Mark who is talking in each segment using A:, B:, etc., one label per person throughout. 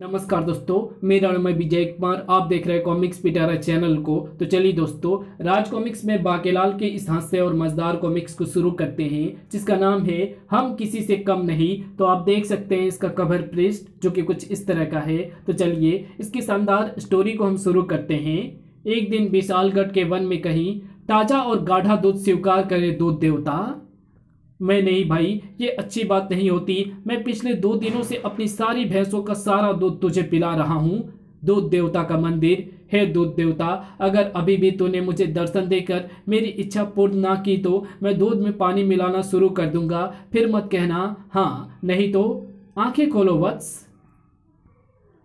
A: नमस्कार दोस्तों, मेरा नाम है विजय कुमार। आप देख रहे हैं कॉमिक्स पिटारा चैनल को। तो चलिए दोस्तों, राज कॉमिक्स में बाकेलाल के इस हास्य और मजेदार कॉमिक्स को शुरू करते हैं, जिसका नाम है हम किसी से कम नहीं। तो आप देख सकते हैं इसका कवर पृष्ठ जो कि कुछ इस तरह का है। तो चलिए इसकी शानदार स्टोरी को हम शुरू करते हैं। एक दिन विशालगढ़ के वन में कहीं ताजा और गाढ़ा दूध स्वीकार करे दूध देवता। मैं नहीं भाई, ये अच्छी बात नहीं होती। मैं पिछले 2 दिनों से अपनी सारी भैंसों का सारा दूध तुझे पिला रहा हूँ। दूध देवता का मंदिर है। दूध देवता, अगर अभी भी तूने मुझे दर्शन देकर मेरी इच्छा पूर्ण ना की तो मैं दूध में पानी मिलाना शुरू कर दूंगा। फिर मत कहना हाँ नहीं तो। आंखें खोलो वत्स,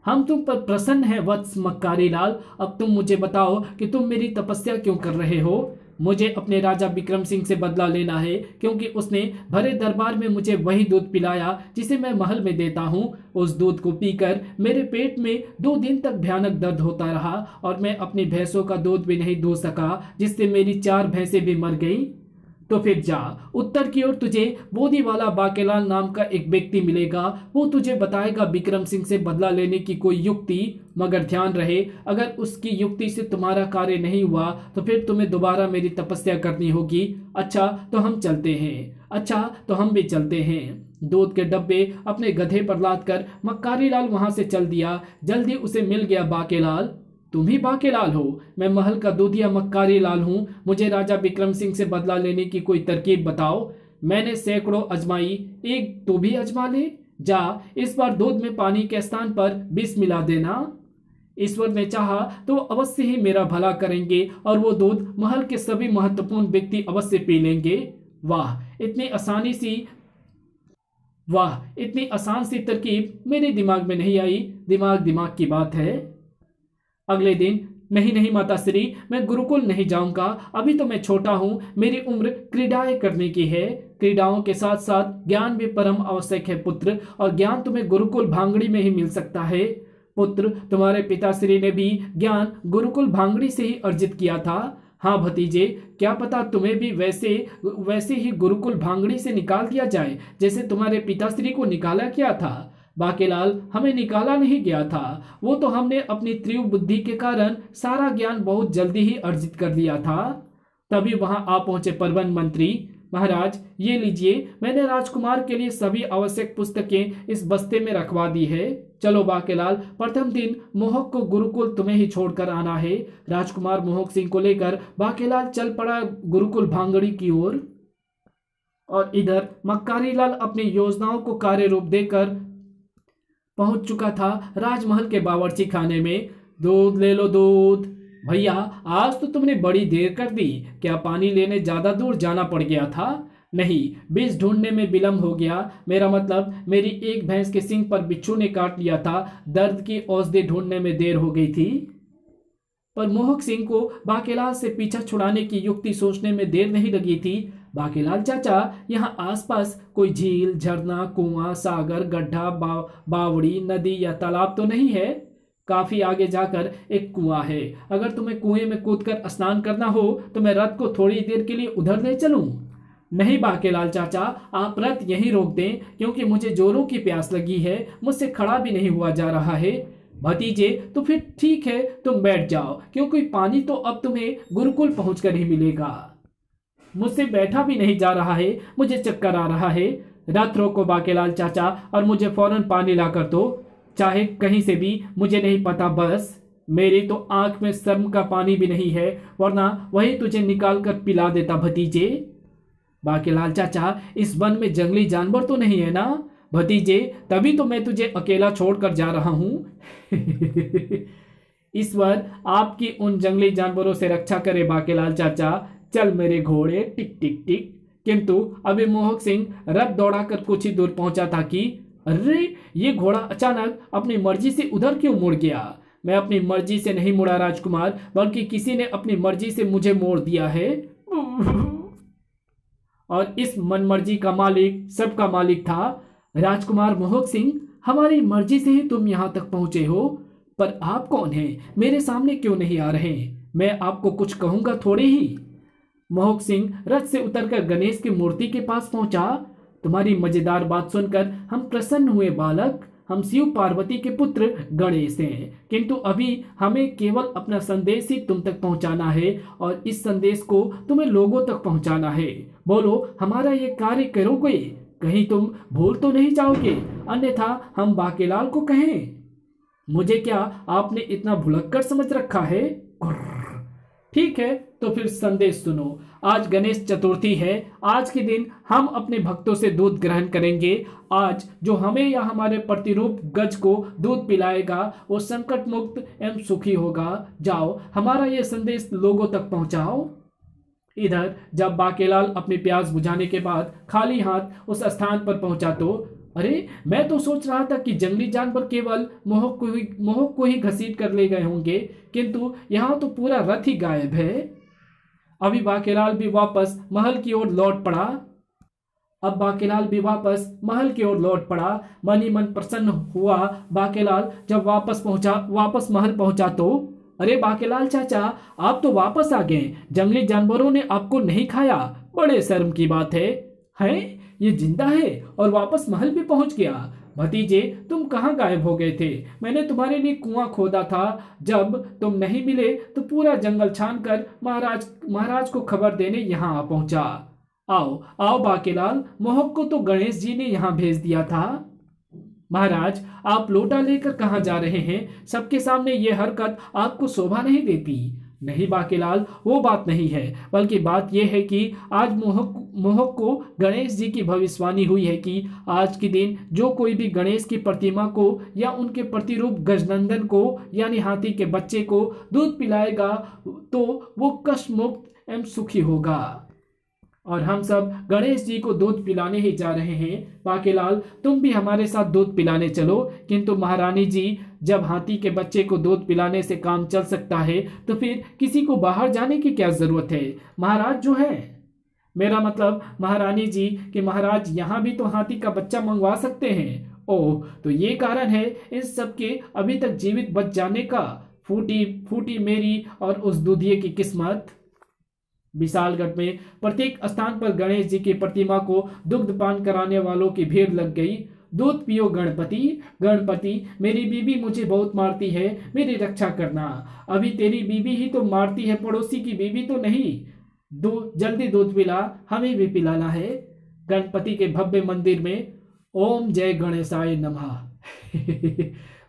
A: हम तुम पर प्रसन्न है वत्स मक्कारी लाल। अब तुम मुझे बताओ कि तुम मेरी तपस्या क्यों कर रहे हो। मुझे अपने राजा विक्रम सिंह से बदला लेना है, क्योंकि उसने भरे दरबार में मुझे वही दूध पिलाया जिसे मैं महल में देता हूँ। उस दूध को पीकर मेरे पेट में 2 दिन तक भयानक दर्द होता रहा और मैं अपनी भैंसों का दूध भी नहीं दो सका, जिससे मेरी 4 भैंसें भी मर गईं। तो फिर जा, उत्तर की ओर तुझे बोधी वाला बाकेलाल नाम का एक व्यक्ति मिलेगा। वो तुझे बताएगा विक्रम सिंह से बदला लेने की कोई युक्ति। मगर ध्यान रहे, अगर उसकी युक्ति से तुम्हारा कार्य नहीं हुआ तो फिर तुम्हें दोबारा मेरी तपस्या करनी होगी। अच्छा तो हम चलते हैं। अच्छा तो हम भी चलते हैं। दूध के डब्बे अपने गधे पर लाद कर मक्कारी लाल वहां से चल दिया। जल्दी उसे मिल गया बाकेलाल। तुम ही बाकेलाल हो? मैं महल का दूधिया मक्कारी लाल हूँ। मुझे राजा विक्रम सिंह से बदला लेने की कोई तरकीब बताओ। मैंने सैकड़ों अजमाई, एक तो भी अजमा ले। जा, इस बार दूध में पानी के स्थान पर विष मिला देना। ईश्वर ने चाहा तो अवश्य ही मेरा भला करेंगे और वो दूध महल के सभी महत्वपूर्ण व्यक्ति अवश्य पी लेंगे। वाह, इतनी आसान सी तरकीब मेरे दिमाग में नहीं आई। दिमाग की बात है। अगले दिन, नहीं माताश्री, मैं गुरुकुल नहीं जाऊंगा। अभी तो मैं छोटा हूँ, मेरी उम्र क्रीडाएं करने की है। क्रीडाओं के साथ साथ ज्ञान भी परम आवश्यक है पुत्र, और ज्ञान तुम्हें गुरुकुल भांगड़ी में ही मिल सकता है। पुत्र, तुम्हारे पिताश्री ने भी ज्ञान गुरुकुल भांगड़ी से ही अर्जित किया था। हाँ भतीजे, क्या पता तुम्हें भी वैसे ही गुरुकुल भांगड़ी से निकाल दिया जाए जैसे तुम्हारे पिताश्री को निकाला गया था। बाकेलाल, हमें निकाला नहीं गया था, वो तो हमने अपनी तीव्र बुद्धि के कारण सारा ज्ञान बहुत जल्दी ही अर्जित कर लिया था। तभी वहां आ पहुंचे प्रबंध मंत्री। महाराज, ये लीजिए, मैंने राजकुमार के लिए सभी आवश्यक पुस्तकें इस बस्ते में रखवा दी है। चलो बाकेलाल, प्रथम दिन मोहक को गुरुकुल तुम्हें ही छोड़कर आना है। राजकुमार मोहक सिंह को लेकर बाकेलाल चल पड़ा गुरुकुल भांगड़ी की ओर। और इधर मक्कारी लाल अपनी योजनाओं को कार्य रूप देकर पहुंच चुका था राजमहल के बावर्ची खाने में। दूध ले लो दूध। भैया, आज तो तुमने बड़ी देर कर दी। क्या पानी लेने ज्यादा दूर जाना पड़ गया था? नहीं, बीज ढूंढने में विलंब हो गया। मेरा मतलब, मेरी एक भैंस के सींग पर बिच्छू ने काट लिया था। दर्द की औषधि ढूंढने में देर हो गई थी। पर मोहक सिंह को बाकेलाल से पीछा छुड़ाने की युक्ति सोचने में देर नहीं लगी थी। बाकेलाल चाचा, यहाँ आसपास कोई झील, झरना, कुआं, सागर, गड्ढा, बावड़ी, नदी या तालाब तो नहीं है? काफी आगे जाकर एक कुआं है। अगर तुम्हें कुएं में कूदकर स्नान करना हो तो मैं रथ को थोड़ी देर के लिए उधर ले चलूं? नहीं बाकेलाल चाचा, आप रथ यहीं रोक दें, क्योंकि मुझे जोरों की प्यास लगी है। मुझसे खड़ा भी नहीं हुआ जा रहा है। भतीजे, तो फिर ठीक है, तुम बैठ जाओ, क्योंकि पानी तो अब तुम्हें गुरुकुल पहुंचकर ही मिलेगा। मुझसे बैठा भी नहीं जा रहा है, मुझे चक्कर आ रहा है। रथ रोको बाकेलाल चाचा, और मुझे फौरन पानी लाकर दो, चाहे कहीं से भी, मुझे नहीं पता। बस मेरी तो आंख में शर्म का पानी भी नहीं है, वरना वही तुझे निकाल कर पिला देता भतीजे। बाकेलाल चाचा, इस वन में जंगली जानवर तो नहीं है ना? भतीजे, तभी तो मैं तुझे अकेला छोड़कर जा रहा हूं। ईश्वर आपकी उन जंगली जानवरों से रक्षा करे बाकेलाल चाचा। चल मेरे घोड़े, टिक टिक टिक। किंतु अभी मोहक सिंह रथ दौड़ाकर कुछ ही दूर पहुंचा था कि अरे, ये घोड़ा अचानक अपनी मर्जी से उधर क्यों मुड़ गया? मैं अपनी मर्जी से नहीं मुड़ा राजकुमार, बल्कि किसी ने अपनी मर्जी से मुझे मोड़ दिया है। और इस मनमर्जी का मालिक सबका मालिक था राजकुमार मोहक सिंह। हमारी मर्जी से ही तुम यहाँ तक पहुंचे हो, पर आप कौन हैं? मेरे सामने क्यों नहीं आ रहे? मैं आपको कुछ कहूंगा थोड़े ही। मोहक सिंह रथ से उतरकर गणेश की मूर्ति के पास पहुंचा। तुम्हारी मजेदार बात सुनकर हम प्रसन्न हुए बालक। हम शिव पार्वती के पुत्र गणेश हैं, किंतु अभी हमें केवल अपना संदेश ही तुम तक पहुंचाना है और इस संदेश को तुम्हें लोगों तक पहुंचाना है। बोलो, हमारा ये कार्य करोगे? कहीं तुम भूल तो नहीं जाओगे, अन्यथा हम बाकेलाल को कहें। मुझे क्या आपने इतना भुलक्कड़ समझ रखा है? ठीक है, तो फिर संदेश सुनो। आज गणेश चतुर्थी है। आज के दिन हम अपने भक्तों से दूध ग्रहण करेंगे। आज जो हमें या हमारे प्रतिरूप गज को दूध पिलाएगा वो संकट मुक्त एवं सुखी होगा। जाओ, हमारा ये संदेश लोगों तक पहुंचाओ। इधर जब बाकेलाल अपनी प्यास बुझाने के बाद खाली हाथ उस स्थान पर पहुंचा तो अरे, मैं तो सोच रहा था कि जंगली जानवर केवल मोहक को ही घसीट कर ले गए होंगे, किंतु यहाँ तो पूरा रथ ही गायब है। अभी बाकेलाल भी वापस महल की ओर लौट पड़ा। मन ही मन प्रसन्न हुआ। बाकेलाल जब वापस महल पहुंचा तो अरे बाकेलाल चाचा, आप तो वापस आ गए। जंगली जानवरों ने आपको नहीं खाया? बड़े शर्म की बात है। हैं? ये जिंदा है और वापस महल भी पहुंच गया। भतीजे, तुम कहाँ गायब हो गए थे? मैंने तुम्हारे लिए कुआं खोदा था। जब तुम नहीं मिले तो पूरा जंगल छानकर महाराज को खबर देने यहाँ आ पहुंचा। आओ आओ बाकेलाल, मोहक को तो गणेश जी ने यहाँ भेज दिया था। महाराज, आप लोटा लेकर कहाँ जा रहे हैं? सबके सामने ये हरकत आपको शोभा नहीं देती। नहीं बाकेलाल, वो बात नहीं है, बल्कि बात यह है कि आज मोहक को गणेश जी की भविष्यवाणी हुई है कि आज के दिन जो कोई भी गणेश की प्रतिमा को या उनके प्रतिरूप गजनंदन को यानी हाथी के बच्चे को दूध पिलाएगा तो वो कष्ट मुक्त एवं सुखी होगा। और हम सब गणेश जी को दूध पिलाने ही जा रहे हैं। बाकेलाल, तुम भी हमारे साथ दूध पिलाने चलो। किंतु महारानी जी, जब हाथी के बच्चे को दूध पिलाने से काम चल सकता है तो फिर किसी को बाहर जाने की क्या जरूरत है? महाराज जो है, मेरा मतलब महारानी जी कि महाराज यहाँ भी तो हाथी का बच्चा मंगवा सकते हैं। ओह, तो ये कारण है इन सब के अभी तक जीवित बच जाने का। फूटी मेरी और उस दूधिये की किस्मत। विशालगढ़ में प्रत्येक स्थान पर गणेश जी की प्रतिमा को दुग्धपान कराने वालों की भीड़ लग गई। दूध पियो गणपति, गणपति, मेरी बीबी मुझे बहुत मारती है, मेरी रक्षा करना। अभी तेरी बीबी ही तो मारती है, पड़ोसी की बीबी तो नहीं। जल्दी दूध पिला, हमें भी पिलाना है। गणपति के भव्य मंदिर में ओम जय गणेशाय नमः।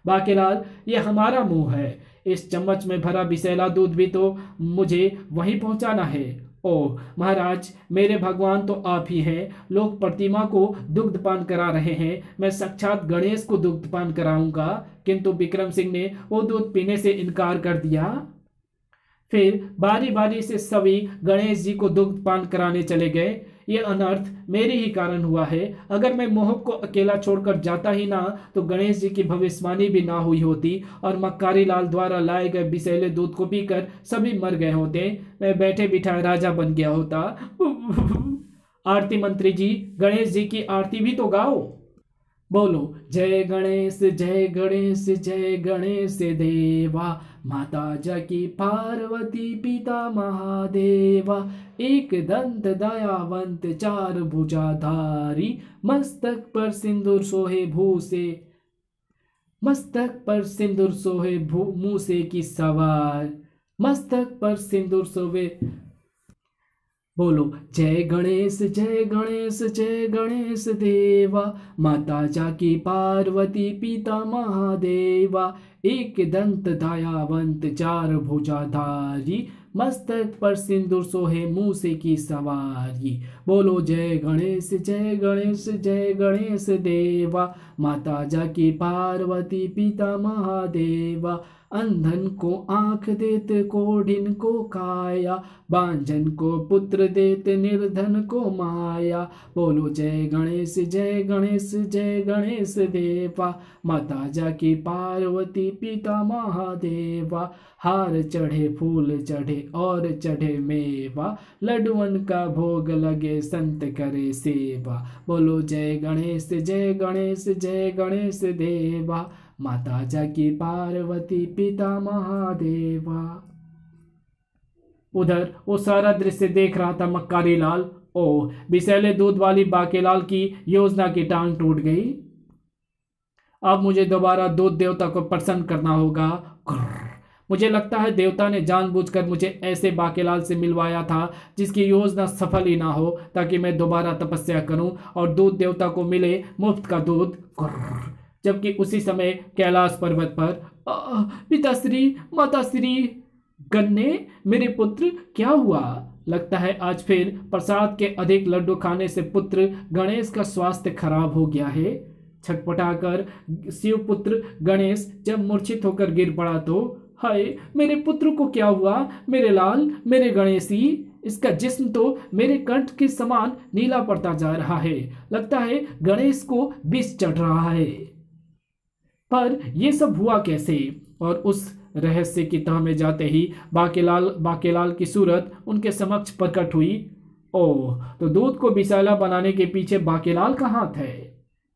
A: बाकेलाल, ये हमारा मुंह है। इस चम्मच में भरा विषैला दूध भी तो मुझे वहीं पहुंचाना है। ओह महाराज, मेरे भगवान तो आप ही हैं। लोग प्रतिमा को दुग्धपान करा रहे हैं, मैं साक्षात गणेश को दुग्धपान कराऊंगा। किंतु विक्रम सिंह ने वो दूध पीने से इनकार कर दिया। फिर बारी बारी से सभी गणेश जी को दुग्धपान कराने चले गए। ये अनर्थ मेरे ही कारण हुआ है। अगर मैं मोहक को अकेला छोड़कर जाता ही ना तो गणेश जी की भविष्यवाणी भी ना हुई होती और मक्कारी लाल द्वारा लाए गए विषैले दूध को पीकर सभी मर गए होते। मैं बैठे बिठाए राजा बन गया होता। आरती मंत्री जी, गणेश जी की आरती भी तो गाओ। बोलो, जय गणेश जय गणेश जय गणेश देवा, माता जकी पार्वती पिता महादेवा, एक दंत दयावंत चार भुजाधारी, मस्तक पर सिंदूर सोहे मूसे की सवार, मस्तक पर सिंदूर सोहे। बोलो, जय गणेश जय गणेश जय गणेश देवा, माता जाकी पार्वती पिता महादेवा, एक दंत दयावंत चार भुजाधारी, मस्तक पर सिंदूर सोहे मूसे की सवारी। बोलो, जय गणेश जय गणेश जय गणेश देवा, माता जाकी पार्वती पिता महादेवा, अंधन को आंख देत कोढ़िन को काया, बांझन को पुत्र देत निर्धन को माया। बोलो, जय गणेश जय गणेश जय गणेश देवा, माता जाकी पार्वती पिता महादेवा, हार चढ़े फूल चढ़े और चढ़े मेवा, लड्डुअन का भोग लगे संत करे सेवा। बोलो, जय गणेश जय गणेश जय गणेश देवा, माता जाकी पार्वती पिता महादेवा। उधर वो सारा दृश्य देख रहा था मक्कारी लाल। ओह, विषैले दूध वाली बाकेलाल की योजना की टांग टूट गई। अब मुझे दोबारा दूध देवता को प्रसन्न करना होगा। ग्रर। मुझे लगता है देवता ने जानबूझकर मुझे ऐसे बाकेलाल से मिलवाया था जिसकी योजना सफल ही ना हो, ताकि मैं दोबारा तपस्या करूं और दूध देवता को मिले मुफ्त का दूध। ग्रर। जबकि उसी समय कैलाश पर्वत पर पिताश्री, माताश्री, गन्ने, मेरे पुत्र, क्या हुआ? लगता है आज फिर प्रसाद के अधिक लड्डू खाने से पुत्र गणेश का स्वास्थ्य खराब हो गया है। छटपटाकर शिवपुत्र गणेश जब मूर्छित होकर गिर पड़ा तो हाय, मेरे पुत्र को क्या हुआ? मेरे लाल, मेरे गणेशी, इसका जिस्म तो मेरे कंठ के समान नीला पड़ता जा रहा है। लगता है गणेश को विष चढ़ रहा है। पर यह सब हुआ कैसे? और उस रहस्य की तह में जाते ही बाकेलाल की सूरत उनके समक्ष प्रकट हुई। ओह, तो दूध को विषैला बनाने के पीछे बाकेलाल का हाथ है।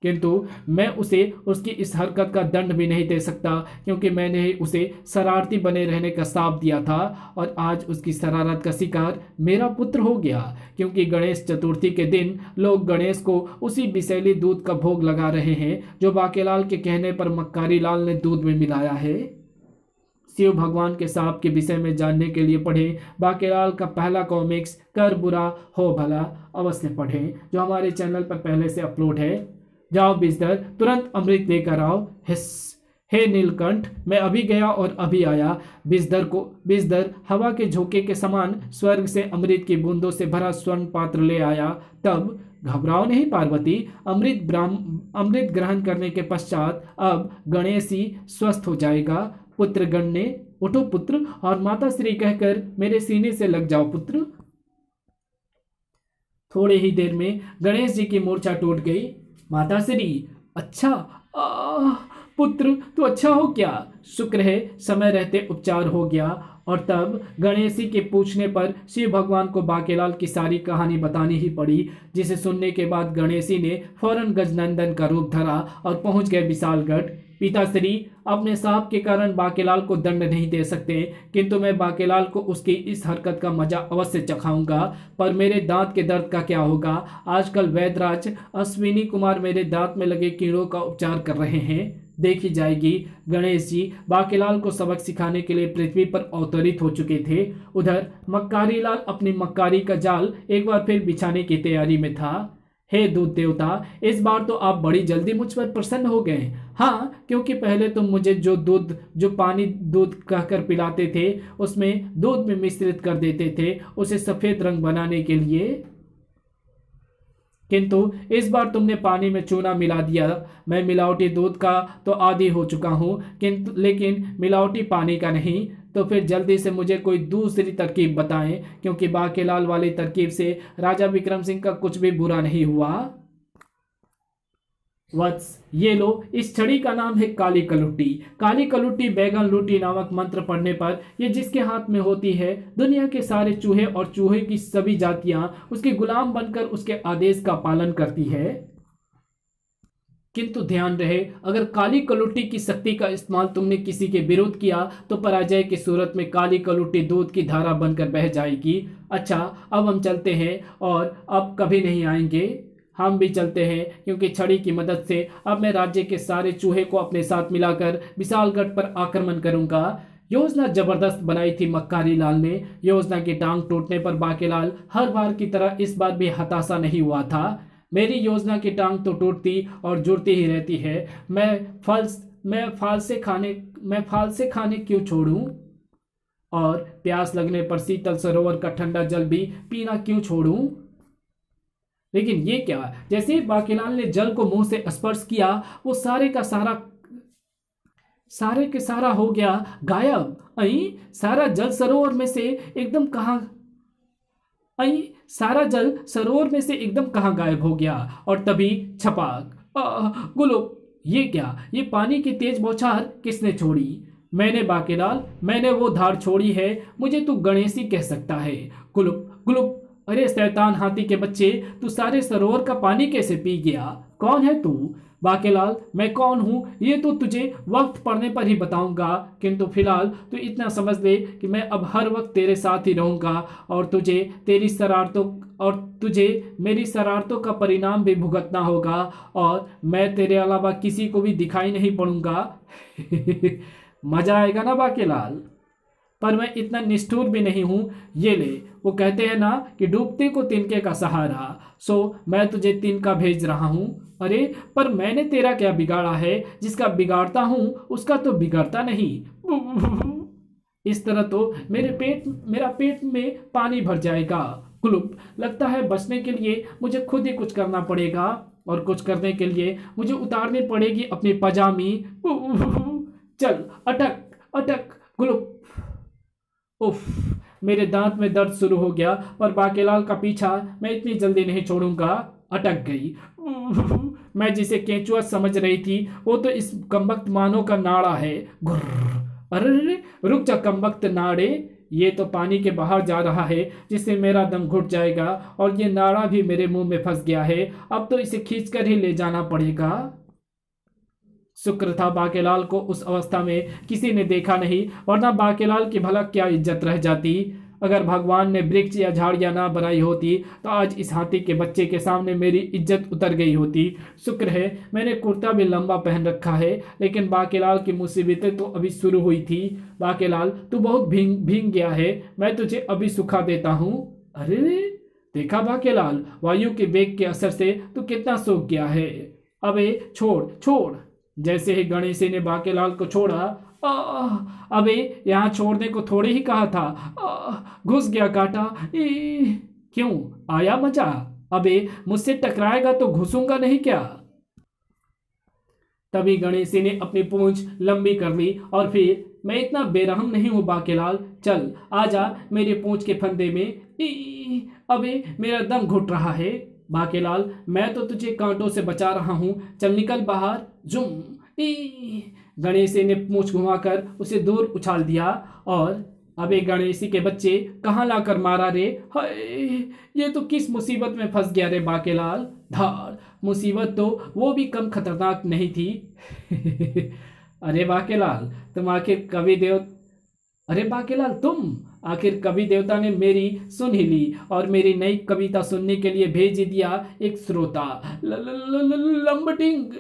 A: किंतु मैं उसे उसकी इस हरकत का दंड भी नहीं दे सकता, क्योंकि मैंने उसे शरारती बने रहने का शाप दिया था और आज उसकी शरारत का शिकार मेरा पुत्र हो गया। क्योंकि गणेश चतुर्थी के दिन लोग गणेश को उसी विषैली दूध का भोग लगा रहे हैं जो बाकेलाल के कहने पर मक्कारी लाल ने दूध में मिलाया है। शिव भगवान के सांप के विषय में जानने के लिए पढ़ें बाकेलाल का पहला कॉमिक्स कर बुरा हो भला, अवश्य पढ़ें, जो हमारे चैनल पर पहले से अपलोड है। जाओ बिजदर, तुरंत अमृत लेकर आओ। हिस, हे नीलकंठ, मैं अभी गया और अभी आया। बिजदर हवा के झोंके के समान स्वर्ग से अमृत की बूंदों से भरा स्वर्ण पात्र ले आया। तब घबराओ नहीं पार्वती, अमृत ग्रहण करने के पश्चात अब गणेश ही स्वस्थ हो जाएगा। पुत्र गण ने उठो पुत्र, और माता श्री कहकर मेरे सीने से लग जाओ पुत्र। थोड़े ही देर में गणेश जी की मूर्छा टूट गई। माता श्री, अच्छा, पुत्र तो अच्छा हो क्या? शुक्र है समय रहते उपचार हो गया। और तब गणेशी के पूछने पर शिव भगवान को बाकेलाल की सारी कहानी बतानी ही पड़ी, जिसे सुनने के बाद गणेशी ने फौरन गजनंदन का रूप धरा और पहुंच गए विशालगढ़। पिताश्री, अपने साप के कारण बाकेलाल को दंड नहीं दे सकते, किंतु मैं बाकेलाल को उसकी इस हरकत का मजा अवश्य चखाऊंगा। पर मेरे दांत के दर्द का क्या होगा? आजकल वैद्यराज अश्विनी कुमार मेरे दांत में लगे कीड़ों का उपचार कर रहे हैं, देखी जाएगी। गणेश जी बाकेलाल को सबक सिखाने के लिए पृथ्वी पर अवतरित हो चुके थे। उधर मक्कारी लाल अपनी मक्कारी का जाल एक बार फिर बिछाने की तैयारी में था। हे दूध देवता, इस बार तो आप बड़ी जल्दी मुझ पर प्रसन्न हो गए। हाँ, क्योंकि पहले तुम मुझे जो पानी दूध कहकर पिलाते थे उसमें दूध में मिश्रित कर देते थे उसे सफेद रंग बनाने के लिए, किंतु इस बार तुमने पानी में चूना मिला दिया। मैं मिलावटी दूध का तो आदी हो चुका हूँ, किंतु लेकिन मिलावटी पानी का नहीं। तो फिर जल्दी से मुझे कोई दूसरी तरकीब बताएं, क्योंकि बाकेलाल वाली तरकीब से राजा विक्रम सिंह का कुछ भी बुरा नहीं हुआ। वत्स, ये लो, इस छड़ी का नाम है काली कलुट्टी। काली कलुट्टी बैगन लूटी नामक मंत्र पढ़ने पर ये जिसके हाथ में होती है, दुनिया के सारे चूहे और चूहे की सभी जातियां उसके गुलाम बनकर उसके आदेश का पालन करती है। किंतु ध्यान रहे, अगर काली कलुट्टी की शक्ति का इस्तेमाल तुमने किसी के विरुद्ध किया तो पराजय की सूरत में काली कलुट्टी दूध की धारा बनकर बह जाएगी। अच्छा, अब हम चलते हैं और अब कभी नहीं आएंगे। हम भी चलते हैं, क्योंकि छड़ी की मदद से अब मैं राज्य के सारे चूहे को अपने साथ मिलाकर विशालगढ़ पर आक्रमण करूंगा। योजना जबरदस्त बनाई थी मक्कारी लाल ने। योजना की टांग टूटने पर बाकेलाल हर बार की तरह इस बार भी हताशा नहीं हुआ था। मेरी योजना की टांग तो टूटती और जुड़ती ही रहती है। मैं फालसे खाने क्यों छोड़ूं, और प्यास लगने पर शीतल सरोवर का ठंडा जल भी पीना क्यों छोड़ूं? लेकिन ये क्या, जैसे ही बाकेलाल ने जल को मुंह से स्पर्श किया, वो सारे के सारा हो गया गायब। सारा जल सरोवर में से एकदम कहाँ गायब हो गया। और तभी छपाक, गुलुप, ये क्या? ये पानी की तेज बौछार किसने छोड़ी? मैंने बाकेलाल, मैंने वो धार छोड़ी है। मुझे तू गणेशी कह सकता है। गुलुप गुलुप, अरे शैतान हाथी के बच्चे, तू सारे सरोवर का पानी कैसे पी गया? कौन है तू? बाकेलाल, मैं कौन हूँ ये तो तुझे वक्त पड़ने पर ही बताऊंगा, किंतु फिलहाल तू इतना समझ ले कि मैं अब हर वक्त तेरे साथ ही रहूंगा और तुझे मेरी शरारतों का परिणाम भी भुगतना होगा और मैं तेरे अलावा किसी को भी दिखाई नहीं पड़ूंगा। मजा आएगा ना बाकेलाल? पर मैं इतना निष्ठुर भी नहीं हूं। ये ले, वो कहते हैं ना कि डूबते को तिनके का सहारा, सो मैं तुझे तिनका भेज रहा हूं। अरे पर मैंने तेरा क्या बिगाड़ा है? जिसका बिगाड़ता हूं उसका तो बिगड़ता नहीं। इस तरह तो मेरा पेट में पानी भर जाएगा। कुलुप, लगता है बचने के लिए मुझे खुद ही कुछ करना पड़ेगा और कुछ करने के लिए मुझे उतारनी पड़ेगी अपनी पजामी। चल अटक अटक गुलुप। उफ, मेरे दांत में दर्द शुरू हो गया, पर बाकेलाल का पीछा मैं इतनी जल्दी नहीं छोड़ूंगा। अटक गई। मैं जिसे केंचुआ समझ रही थी वो तो इस कमबख्त मानो का नाड़ा है। अरे रुक जा कमबख्त नाड़े, ये तो पानी के बाहर जा रहा है जिससे मेरा दम घुट जाएगा और ये नाड़ा भी मेरे मुंह में फंस गया है। अब तो इसे खींचकर ही ले जाना पड़ेगा। शुक्र था बाकेलाल को उस अवस्था में किसी ने देखा नहीं, वरना बाकेलाल की भला क्या इज्जत रह जाती। अगर भगवान ने वृक्ष या झाड़ियां ना बनाई होती तो आज इस हाथी के बच्चे के सामने मेरी इज्जत उतर गई होती। शुक्र है मैंने कुर्ता भी लंबा पहन रखा है, लेकिन बाकेलाल की मुसीबतें तो अभी शुरू हुई थी। बाकेलाल, तू बहुत भीग गया है, मैं तुझे अभी सुखा देता हूँ। अरे देखा बाकेलाल, वायु के वेग के असर से तू कितना सूख गया है। अबे छोड़ छोड़। जैसे ही गणेशी ने बाकेलाल को छोड़ा, अबे यहाँ छोड़ने को थोड़ी ही कहा था, घुस गया कांटा। क्यों आया मजा? अबे मुझसे टकराएगा तो घुसूंगा नहीं क्या? तभी गणेशी ने अपनी पूंछ लंबी कर ली और फिर, मैं इतना बेरहम नहीं हूं बाकेलाल, चल आजा मेरी पूंछ के फंदे में। अबे मेरा दम घुट रहा है। बाकेलाल, मैं तो तुझे कांटों से बचा रहा हूं, चल निकल बाहर। जुम। गणेशी ने पूंछ घुमाकर उसे दूर उछाल दिया और, अबे गणेशी के बच्चे कहाँ लाकर मारा रे? हाय, ये तो किस मुसीबत में फंस गया रे बाकेलाल। धार, मुसीबत तो वो भी कम खतरनाक नहीं थी। अरे बाकेलाल, तुम आखिर कवि देवता ने मेरी सुन ही ली और मेरी नई कविता सुनने के लिए भेज ही दिया एक श्रोता। लंबटिंग।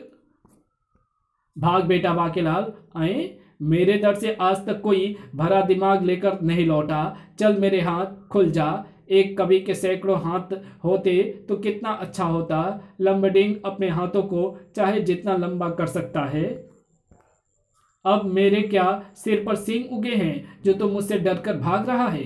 A: भाग बेटा बाकेलाल, आए। मेरे दर से आज तक कोई भरा दिमाग लेकर नहीं लौटा। चल मेरे हाथ खुल जा। एक कवि के सैकड़ों हाथ होते तो कितना अच्छा होता। लंबडिंग अपने हाथों को चाहे जितना लंबा कर सकता है। अब मेरे क्या सिर पर सींग उगे हैं जो तो मुझसे डरकर भाग रहा है?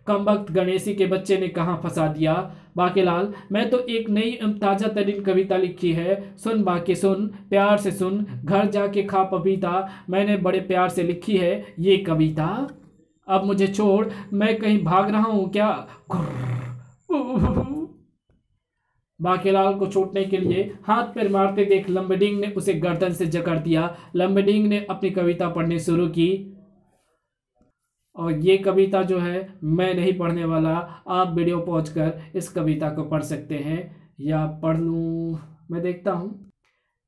A: कमबख्त गणेशी के बच्चे ने कहां फंसा दिया। बाकेलाल, मैं तो एक नई ताजा तरीन कविता लिखी है। सुन बाके सुन, प्यार से सुन, घर जाके खा पपीता। मैंने बड़े प्यार से लिखी है ये कविता। अब मुझे छोड़, मैं कहीं भाग रहा हूं क्या? बाकेलाल को छूटने के लिए हाथ पैर मारते देख लंबडिंग ने उसे गर्दन से जकड़ दिया। लंबडिंग ने अपनी कविता पढ़नी शुरू की और ये कविता जो है मैं नहीं पढ़ने वाला, आप वीडियो पॉज कर इस कविता को पढ़ सकते हैं, या पढ़ लूँ मैं देखता हूँ।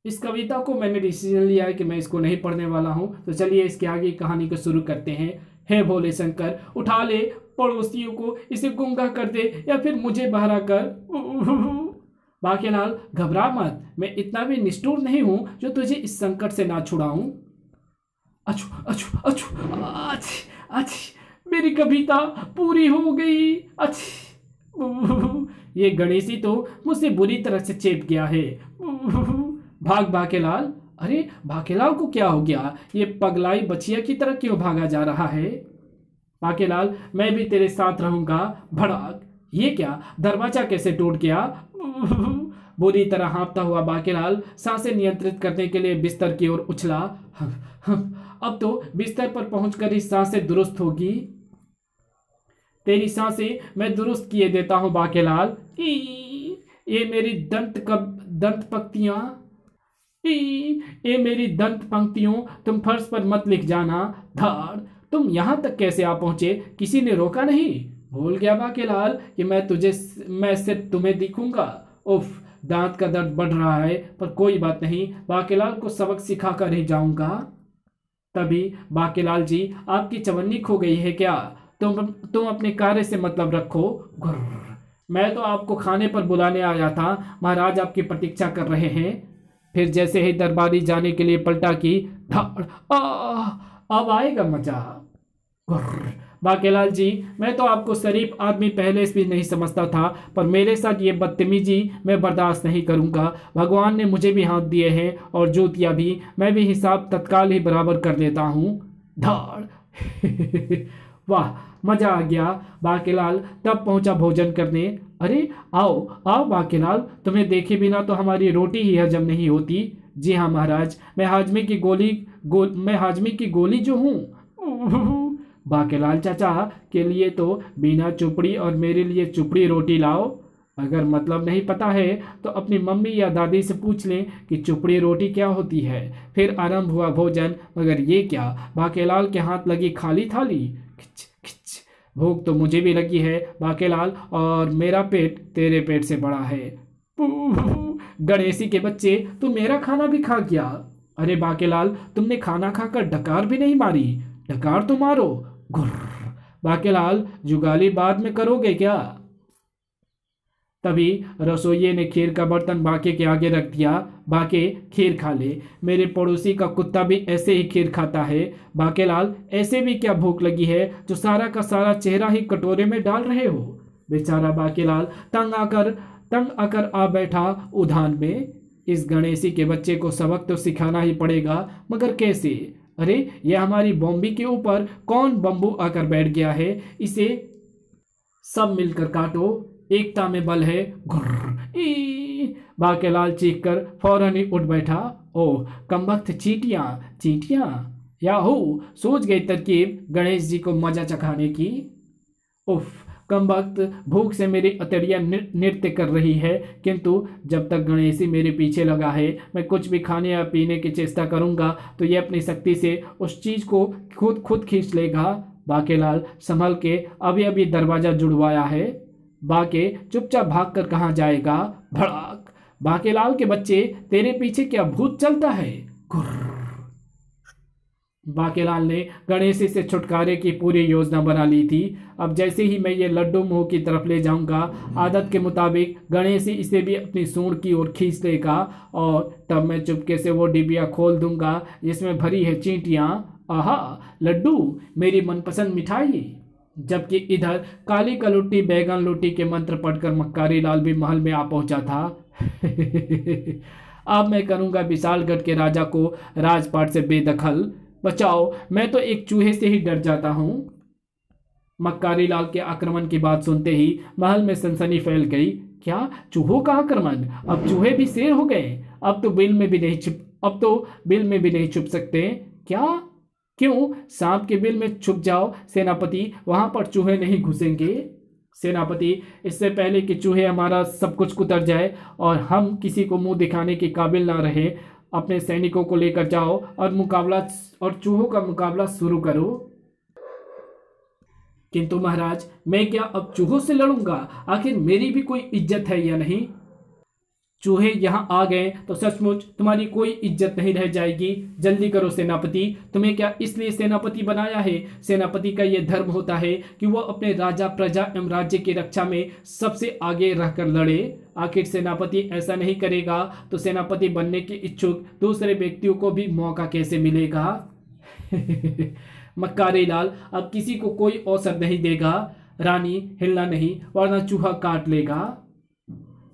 A: इस कविता को मैंने डिसीजन लिया है कि मैं इसको नहीं पढ़ने वाला हूँ, तो चलिए इसके आगे कहानी को शुरू करते हैं। हे भोले शंकर, उठा ले पड़ोसियों को, इसे गूंगा कर दे या फिर मुझे बहरा कर। बाकेलाल, घबरा मत, मैं इतना भी निष्ठुर नहीं हूं जो तुझे इस संकट से ना छुड़ाऊं। अछु अछु अछु अच्छ अच्छ, मेरी कविता पूरी हो गई। अच्छ, ये गणेशी तो मुझसे बुरी तरह से चेप गया है। भाग बाकेलाल। अरे बाकेलाल को क्या हो गया? ये पगलाई बचिया की तरह क्यों भागा जा रहा है? बाकेलाल, मैं भी तेरे साथ रहूंगा। भड़ाक। ये क्या, दरवाजा कैसे टूट गया? बुरी तरह हाँफता हुआ बाकेलाल सांसें नियंत्रित करने के लिए बिस्तर की ओर उछला। अब तो बिस्तर पर पहुंचकर ही सांसें दुरुस्त होगी। तेरी सांसें मैं दुरुस्त किए देता हूं बाकेलाल। ये मेरी दंत पंक्तियों तुम फर्श पर मत लिख जाना। धाड़, तुम यहां तक कैसे आ पहुंचे? किसी ने रोका नहीं? भूल गया बाकेलाल कि मैं सिर्फ तुम्हें दिखूंगा। उफ, दांत का दर्द बढ़ रहा है, पर कोई बात नहीं, बाकीलाल को सबक सिखा कर ही जाऊंगा। तभी बाकीलाल जी, आपकी चवन्नी खो गई है क्या? तुम अपने कार्य से मतलब रखो। घुर्र, मैं तो आपको खाने पर बुलाने आया था, महाराज आपकी प्रतीक्षा कर रहे हैं। फिर जैसे ही दरबारी जाने के लिए पलटा की, धाड़, अब आएगा मजा। घुर्र, बाकीलाल जी, मैं तो आपको शरीफ आदमी पहले से भी नहीं समझता था, पर मेरे साथ ये बदतमीजी मैं बर्दाश्त नहीं करूंगा। भगवान ने मुझे भी हाथ दिए हैं और जूतियां भी, मैं भी हिसाब तत्काल ही बराबर कर देता हूँ। धाड़ वाह, मजा आ गया। बाकीलाल तब पहुंचा भोजन करने। अरे आओ आओ बाकीलाल, तुम्हें देखे बिना तो हमारी रोटी ही हजम नहीं होती। जी हाँ महाराज, मैं हाजमे की गोली जो हूँ। बाकीलाल चाचा के लिए तो बिना चुपड़ी और मेरे लिए चुपड़ी रोटी लाओ। अगर मतलब नहीं पता है तो अपनी मम्मी या दादी से पूछ लें कि चुपड़ी रोटी क्या होती है। फिर आरंभ हुआ भोजन, मगर ये क्या, बाकीलाल के हाथ लगी खाली थाली। खिच खिच, भूख तो मुझे भी लगी है बाकीलाल, और मेरा पेट तेरे पेट से बड़ा है। गणेशी के बच्चे, तू मेरा खाना भी खा गया। अरे बाकीलाल, तुमने खाना खाकर डकार भी नहीं मारी। डकार तो मारो। घुर्र, बाकीलाल जुगाली बाद में करोगे क्या? तभी रसोइये ने खीर का बर्तन बाके के आगे रख दिया। बाके, खीर खा ले, मेरे पड़ोसी का कुत्ता भी ऐसे ही खीर खाता है। बाकीलाल, ऐसे भी क्या भूख लगी है जो सारा का सारा चेहरा ही कटोरे में डाल रहे हो? बेचारा बाकीलाल तंग आकर आ बैठा उधान में। इस गणेशी के बच्चे को सबक तो सिखाना ही पड़ेगा, मगर कैसे? अरे यह हमारी बॉम्बी के ऊपर कौन बम्बू आकर बैठ गया है? इसे सब मिलकर काटो, एकता में बल है। घुर्र, ई, बाकीलाल चीख कर फौरन ही उठ बैठा। ओह कमबख्त, चींटियां चींटियां, याहू, सूझ गई तरकीब गणेश जी को मजा चखाने की। उफ, कमबख्त, भूख से मेरी अतड़ियां नृत्य कर रही है, किंतु जब तक गणेशी मेरे पीछे लगा है, मैं कुछ भी खाने या पीने की चेष्टा करूंगा तो ये अपनी शक्ति से उस चीज को खुद खींच लेगा। बाकीलाल संभल के, अभी अभी दरवाजा जुड़वाया है। बाके चुपचाप भाग कर कहाँ जाएगा? भड़ाक, बाकीलाल के बच्चे, तेरे पीछे क्या भूत चलता है? घुर्र। बाकीलाल ने गणेशी से छुटकारे की पूरी योजना बना ली थी। अब जैसे ही मैं ये लड्डू मुंह की तरफ ले जाऊंगा, आदत के मुताबिक गणेशी इसे भी अपनी सूंड की ओर खींच लेगा, और तब मैं चुपके से वो डिबिया खोल दूंगा जिसमें भरी है चींटियां। आहा, लड्डू, मेरी मनपसंद मिठाई। जबकि इधर काली कलुट्टी बैगन लुट्टी के मंत्र पढ़कर मक्कारी लाल भी महल में आ पहुंचा था। अब मैं करूंगा विशालगढ़ के राजा को राजपाट से बेदखल। बचाओ, मैं तो एक चूहे से ही डर जाता हूं। मक्कारी लाल के आक्रमण की बात सुनते ही महल में सनसनी फैल गई। क्या, चूहों का आक्रमण? अब चूहे भी शेर हो गए? अब तो बिल में भी नहीं छुप सकते क्या? क्यों? सांप के बिल में छुप जाओ सेनापति, वहां पर चूहे नहीं घुसेंगे। सेनापति, इससे पहले कि चूहे हमारा सब कुछ कुतर जाए और हम किसी को मुंह दिखाने के काबिल ना रहे, अपने सैनिकों को लेकर जाओ और चूहों का मुकाबला शुरू करो। किंतु महाराज, मैं क्या अब चूहों से लड़ूंगा? आखिर मेरी भी कोई इज्जत है या नहीं? चूहे यहाँ आ गए तो सचमुच तुम्हारी कोई इज्जत नहीं रह जाएगी। जल्दी करो सेनापति, तुम्हें क्या इसलिए सेनापति बनाया है? सेनापति का यह धर्म होता है कि वह अपने राजा, प्रजा एवं राज्य की रक्षा में सबसे आगे रहकर लड़े। आखिर सेनापति ऐसा नहीं करेगा तो सेनापति बनने के इच्छुक दूसरे व्यक्तियों को भी मौका कैसे मिलेगा? मक्कारी लाल अब किसी को कोई अवसर नहीं देगा। रानी, हिलना नहीं वरना चूहा काट लेगा।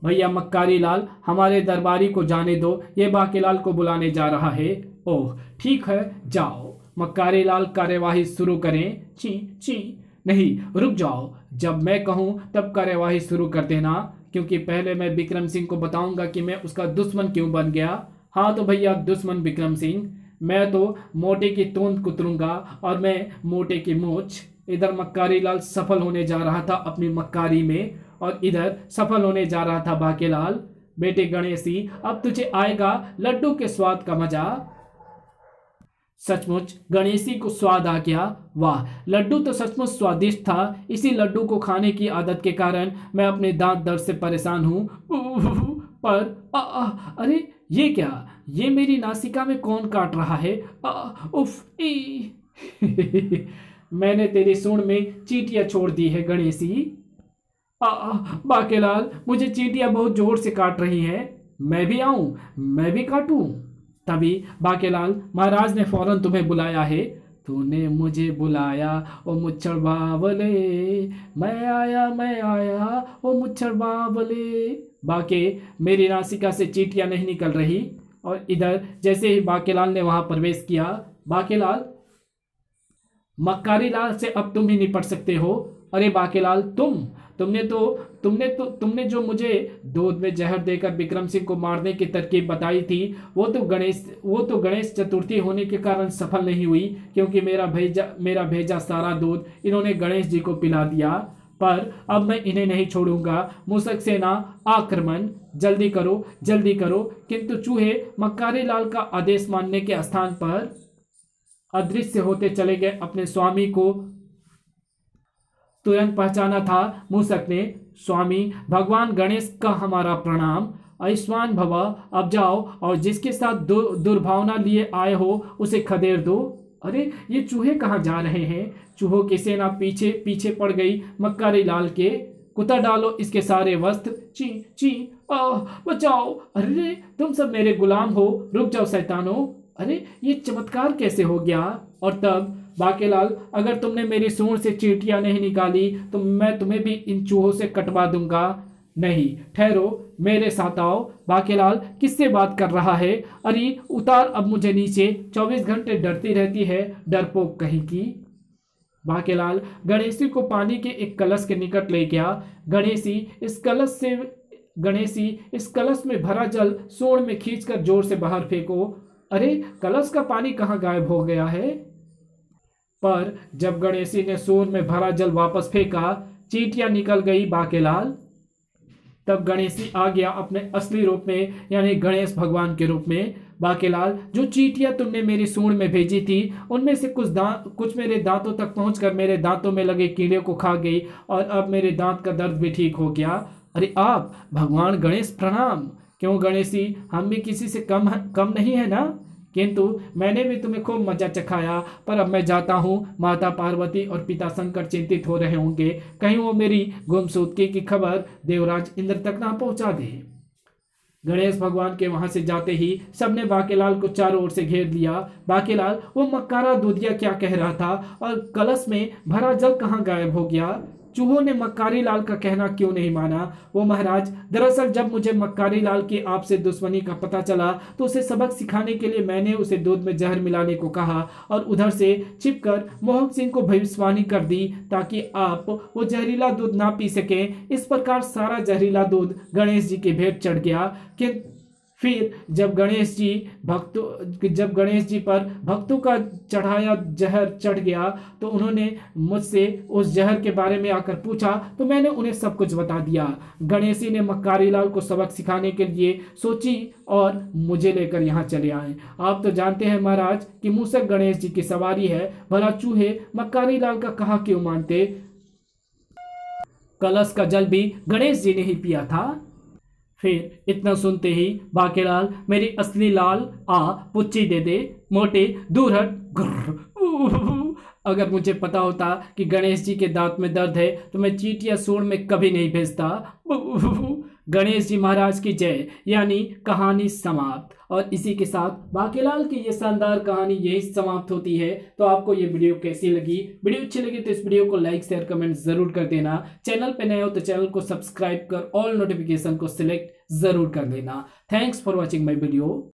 A: भैया मक्कारी लाल, हमारे दरबारी को जाने दो, ये बाकीलाल को बुलाने जा रहा है। ओह ठीक है, जाओ। मक्कारी लाल कार्यवाही शुरू करें। ची ची, नहीं रुक जाओ, जब मैं कहूं तब कार्यवाही शुरू कर देना, क्योंकि पहले मैं विक्रम सिंह को बताऊंगा कि मैं उसका दुश्मन क्यों बन गया। हाँ तो भैया दुश्मन विक्रम सिंह, मैं तो मोटे की तोंद कुतरूंगा और मैं मोटे की मूछ। इधर मक्कारी लाल सफल होने जा रहा था अपनी मक्कारी में, और इधर सफल होने जा रहा था बाकीलाल। बेटे गणेशी, अब तुझे आएगा लड्डू के स्वाद का मजा। सचमुच गणेशी को स्वाद आ गया। वाह, लड्डू तो सचमुच स्वादिष्ट था। इसी लड्डू को खाने की आदत के कारण मैं अपने दांत दर्द से परेशान हूँ। पर अरे ये क्या, ये मेरी नासिका में कौन काट रहा है? उफ ई मैंने तेरी सूंड में चींटियां छोड़ दी है गणेशी। बाकेलाल, मुझे चींटियां बहुत जोर से काट रही हैं। मैं भी आऊं, मैं भी काटूं? तभी बाकेलाल, महाराज ने फौरन तुम्हें बुलाया है। तूने मुझे बुलाया ओ मुच्छर बावले, मैं आया ओ मुच्छर बावले। बाके, मेरी नासिका से चींटियां नहीं निकल रही। और इधर जैसे ही बाकेलाल ने वहां प्रवेश किया, बाकेलाल, मक्कारी लाल से अब तुम ही निपट सकते हो। अरे बाकेलाल, तुमने जो मुझे दूध में जहर देकर विक्रम सिंह को मारने की तरकीब बताई थी, वो तो गणेश चतुर्थी होने के कारण सफल नहीं हुई, क्योंकि मेरा भेजा सारा दूध इन्होंने गणेश जी को पिला दिया। पर अब मैं इन्हें नहीं छोड़ूंगा। मूसक सेना आक्रमण, जल्दी करो जल्दी करो। किंतु चूहे मक्कारी लाल का आदेश मानने के स्थान पर अदृश्य होते चले गए। अपने स्वामी को तुरंत पहचाना था मूसक ने। स्वामी, भगवान गणेश का हमारा प्रणाम। आयुष्मान भव। अब जाओ और जिसके साथ दुर्भावना लिए आए हो उसे खदेड़ दो। अरे ये चूहे कहाँ जा रहे हैं? चूहों की सेना पीछे पीछे पड़ गई मक्कारी लाल के। कुतर डालो इसके सारे वस्त्र। ची ची बचाओ। अरे तुम सब मेरे गुलाम हो, रुक जाओ शैतानों। अरे ये चमत्कार कैसे हो गया? और तब, बाकेलाल, अगर तुमने मेरी सूंड से चींटियां नहीं निकाली तो मैं तुम्हें भी इन चूहों से कटवा दूंगा। नहीं, ठहरो, मेरे साथ आओ। बाकेलाल, किससे बात कर रहा है? अरे उतार अब मुझे नीचे। 24 घंटे डरती रहती है, डरपोक कहीं की। बाकेलाल गणेशी को पानी के एक कलश के निकट ले गया। गणेशी, इस कलश में भरा जल सूंड में खींचकर जोर से बाहर फेंको। अरे कलश का पानी कहाँ गायब हो गया है? पर जब गणेशी ने सूंड में भरा जल वापस फेंका, चींटियां निकल गई। बाकेलाल, तब गणेशी आ गया अपने असली रूप में, यानी गणेश भगवान के रूप में। बाकेलाल, जो चींटियां तुमने मेरी सूंड में भेजी थी, उनमें से कुछ मेरे दांतों तक पहुंचकर मेरे दांतों में लगे कीड़े को खा गई, और अब मेरे दांत का दर्द भी ठीक हो गया। अरे आप, भगवान गणेश प्रणाम। क्यों गणेशी, हम भी किसी से कम नहीं है ना? किंतु मैंने भी तुम्हें खूब मजा चखाया। पर अब मैं जाता हूँ। माता पार्वती और पिता शंकर चिंतित हो रहे होंगे, कहीं वो मेरी गुमशुदगी की खबर देवराज इंद्र तक ना पहुंचा दे। गणेश भगवान के वहां से जाते ही सबने बाकेलाल को चारों ओर से घेर लिया। बाकेलाल, वो मक्कारा दूधिया क्या कह रहा था, और कलश में भरा जल कहाँ गायब हो गया? चूहों ने मक्कारी लाल का कहना क्यों नहीं माना? वो महाराज, दरअसल जब मुझे मक्कारी लाल की आपसे दुश्मनी का पता चला तो उसे सबक सिखाने के लिए मैंने उसे दूध में जहर मिलाने को कहा, और उधर से छिपकर मोहक सिंह को भविष्यवाणी कर दी ताकि आप वो जहरीला दूध ना पी सकें। इस प्रकार सारा जहरीला दूध गणेश जी के भेंट चढ़ गया। कि फिर जब गणेश जी पर भक्तों का चढ़ाया जहर चढ़ गया तो उन्होंने मुझसे उस जहर के बारे में आकर पूछा, तो मैंने उन्हें सब कुछ बता दिया। गणेशी ने मक्कारी लाल को सबक सिखाने के लिए सोची और मुझे लेकर यहाँ चले आए। आप तो जानते हैं महाराज कि मूसक गणेश जी की सवारी है, भला चूहे मक्कारी लाल का कहा क्यों मानते? कलश का जल भी गणेश जी ने ही पिया था। फिर इतना सुनते ही बाकेलाल, मेरी असली लाल, आ पुच्ची दे दे, मोटे दूर हट। अगर मुझे पता होता कि गणेश जी के दांत में दर्द है तो मैं चींटियां सूंड में कभी नहीं भेजता। गणेश जी महाराज की जय। यानी कहानी समाप्त। और इसी के साथ बाकेलाल की ये शानदार कहानी यही समाप्त होती है। तो आपको ये वीडियो कैसी लगी? वीडियो अच्छी लगी तो इस वीडियो को लाइक शेयर कमेंट जरूर कर देना। चैनल पे नए हो तो चैनल को सब्सक्राइब कर ऑल नोटिफिकेशन को सिलेक्ट जरूर कर लेना। Thanks for watching my video.